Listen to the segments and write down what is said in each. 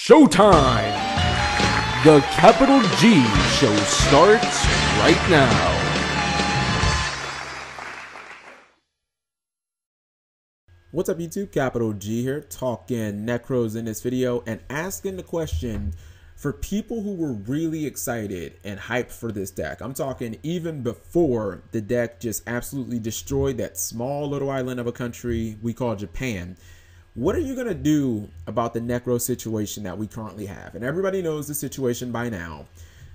Showtime! The Capital G show starts right now. What's up YouTube? Capital G here, talking Nekroz in this video and asking the question for people who were really excited and hyped for this deck. I'm talking even before the deck just absolutely destroyed that small little island of a country we call Japan. What are you going to do about the Nekroz situation that we currently have? And everybody knows the situation by now.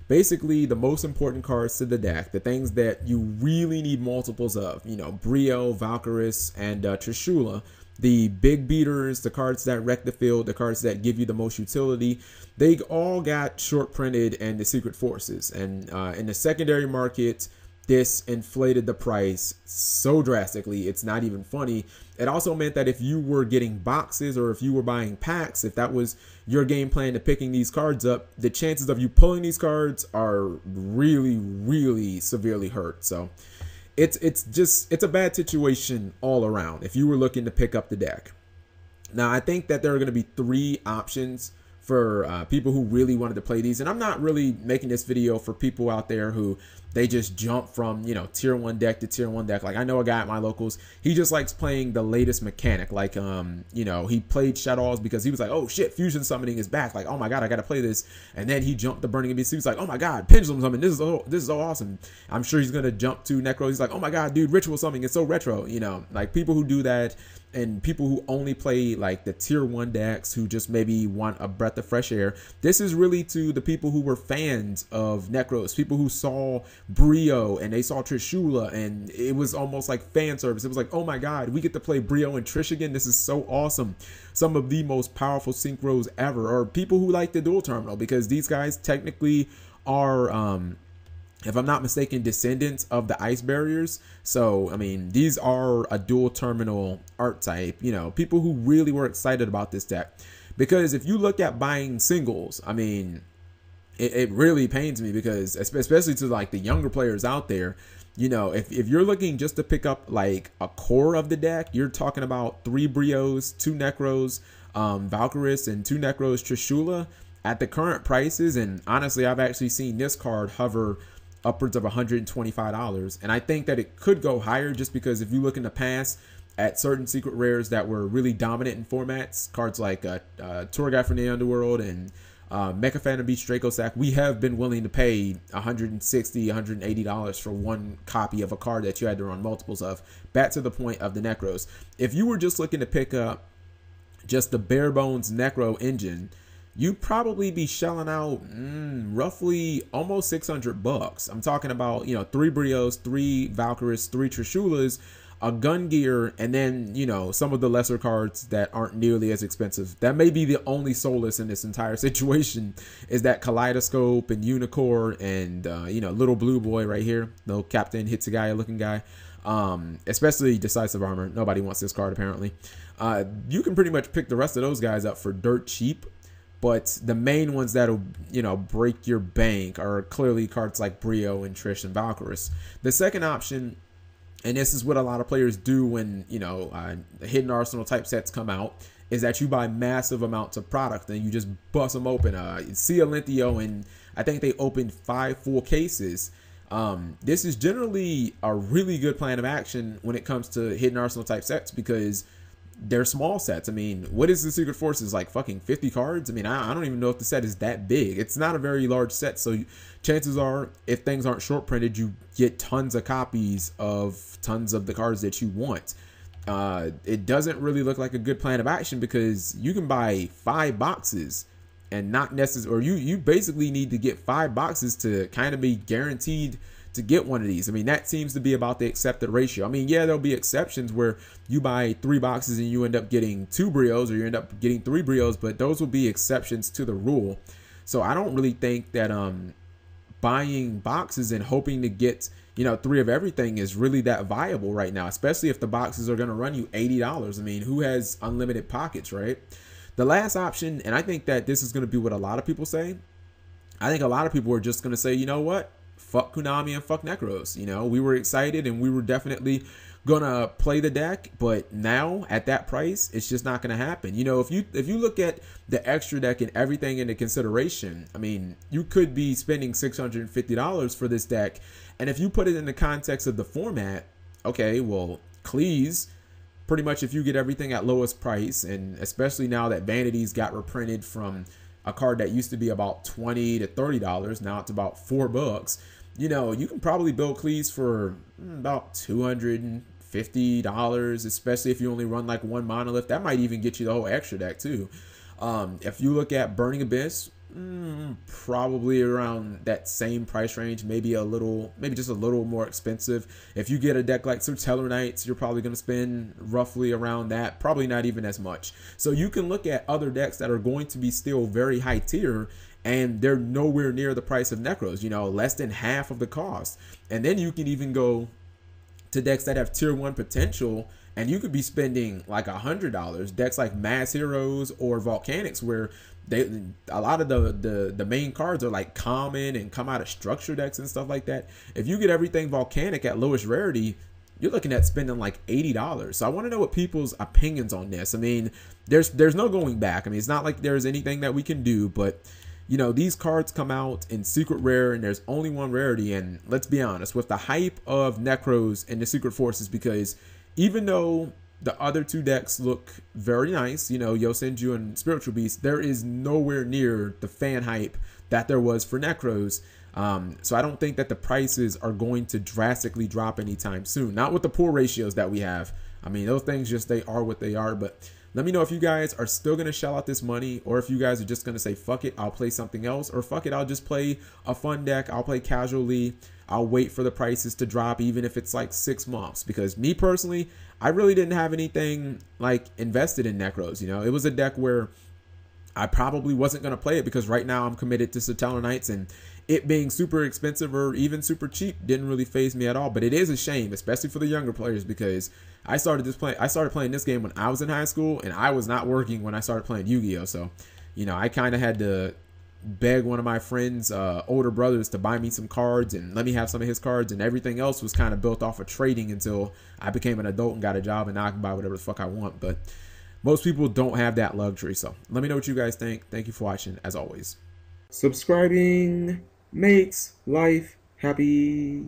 Basically, the most important cards to the deck, the things that you really need multiples of, you know, Brio, Valkyris, and Trishula, the big beaters, the cards that wreck the field, the cards that give you the most utility, they all got short printed in the Secret Forces. And in the secondary market, this inflated the price so drastically, it's not even funny. It also meant that if you were getting boxes or if you were buying packs, if that was your game plan to picking these cards up, the chances of you pulling these cards are really, really severely hurt. So it's a bad situation all around if you were looking to pick up the deck. Now, I think that there are going to be three options for people who really wanted to play these. And I'm not really making this video for people out there who they just jump from, you know, tier 1 deck to tier 1 deck. Like, I know a guy at my locals, he just likes playing the latest mechanic. Like, you know, he played Shadows because he was like, oh shit, fusion summoning is back. Like, oh my god, I gotta play this. And then he jumped to Burning Abyss. He was like, oh my god, pendulum summoning, this is so awesome. I'm sure he's gonna jump to Nekroz. He's like, oh my god, dude, ritual summoning, it's so retro. You know, like people who do that, and people who only play like the tier 1 decks, who just maybe want a breath of fresh air. This is really to the people who were fans of Nekroz, people who saw Brio and they saw Trishula, and it was almost like fan service. It was like, oh my god, we get to play Brio and Trish again. This is so awesome. Some of the most powerful synchros ever. Or people who like the dual terminal, because these guys technically are if I'm not mistaken, descendants of the ice barriers. So, I mean, these are a dual terminal art type, you know, people who really were excited about this deck. Because if you look at buying singles, I mean, it really pains me, because especially to like the younger players out there, you know, if you're looking just to pick up like a core of the deck, you're talking about 3 Brios, 2 Nekroz, Valkyris, and 2 Nekroz Trishula at the current prices. And honestly, I've actually seen this card hover upwards of $125, and I think that it could go higher, just because if you look in the past at certain secret rares that were really dominant in formats, cards like Tour Guide from the Underworld and Mecha Phantom Beast Draco Sack, we have been willing to pay $160, $180 for one copy of a card that you had to run multiples of. Back to the point of the Nekroz. If you were just looking to pick up just the bare bones Nekro engine, you'd probably be shelling out roughly almost $600. I'm talking about, you know, 3 Brios, 3 Valkyris, 3 Trishulas, a gun gear, and then, you know, some of the lesser cards that aren't nearly as expensive. That may be the only solace in this entire situation, is that Kaleidoscope and Unicorn and, you know, little blue boy right here, the Captain Hitsugaya looking guy. Especially Decisive Armor. Nobody wants this card apparently. You can pretty much pick the rest of those guys up for dirt cheap. But the main ones that'll, you know, break your bank are clearly cards like Brio and Trish and Valkyris. The second option, and this is what a lot of players do when, you know, hidden arsenal type sets come out, is that you buy massive amounts of product and you just bust them open. See Alentio, and I think they opened 5 full cases. This is generally a really good plan of action when it comes to hidden arsenal type sets, because they're small sets. I mean, what is the Secret Forces, like fucking 50 cards? I mean, I don't even know if the set is that big. It's not a very large set, so chances are, if things aren't short printed, you get tons of copies of tons of the cards that you want. It doesn't really look like a good plan of action, because you can buy 5 boxes and not necessarily, or you basically need to get 5 boxes to kind of be guaranteed to get one of these. I mean, that seems to be about the accepted ratio. I mean, yeah, there'll be exceptions where you buy 3 boxes and you end up getting 2 Brios, or you end up getting 3 Brios, but those will be exceptions to the rule. So I don't really think that buying boxes and hoping to get, you know, 3 of everything is really that viable right now, especially if the boxes are going to run you $80. I mean, who has unlimited pockets, right? The last option, and I think that this is going to be what a lot of people say, I think a lot of people are just going to say, you know what? Fuck Konami and fuck Nekroz. You know, we were excited and we were definitely gonna play the deck, but now at that price, it's just not gonna happen. You know, if you look at the extra deck and everything into consideration, I mean, you could be spending $650 for this deck, and if you put it in the context of the format, okay, well, Cleese, pretty much if you get everything at lowest price, and especially now that Vanities got reprinted from a card that used to be about $20 to $30, now it's about $4. You know, you can probably build Cleese for about $250, especially if you only run like one monolith. That might even get you the whole extra deck too. If you look at Burning Abyss, probably around that same price range, maybe just a little more expensive. If you get a deck like Stellar Knights, you're probably going to spend roughly around that, probably not even as much. So you can look at other decks that are going to be still very high tier, and they're nowhere near the price of Nekroz, you know, less than half of the cost. And then you can even go to decks that have tier 1 potential, and you could be spending like $100. Decks like Mass Heroes or Volcanics, where a lot of the main cards are like common and come out of structure decks and stuff like that. If you get everything Volcanic at lowest rarity, you're looking at spending like $80. So I want to know what people's opinions on this. I mean, there's no going back. I mean, it's not like there's anything that we can do, but you know, these cards come out in secret rare and there's only one rarity. And let's be honest, with the hype of Nekroz and the Secret Forces, because even though the other two decks look very nice, you know, Yosenju and Spiritual Beast, there is nowhere near the fan hype that there was for Nekroz. So I don't think that the prices are going to drastically drop anytime soon. Not with the pull ratios that we have. I mean, those things just, they are what they are. But let me know if you guys are still going to shell out this money, or if you guys are just going to say, fuck it, I'll play something else, or fuck it, I'll just play a fun deck. I'll play casually. I'll wait for the prices to drop, even if it's like 6 months. Because me personally, I really didn't have anything like invested in Nekroz. You know, it was a deck where I probably wasn't going to play it, because right now I'm committed to Stellar Knights, and it being super expensive or even super cheap didn't really faze me at all. But it is a shame, especially for the younger players, because I started playing this game when I was in high school, and I was not working when I started playing Yu-Gi-Oh! So, you know, I kind of had to beg one of my friends' older brothers to buy me some cards and let me have some of his cards, and everything else was kind of built off of trading until I became an adult and got a job, and now I can buy whatever the fuck I want. But most people don't have that luxury. So let me know what you guys think. Thank you for watching, as always. Subscribing makes life happy.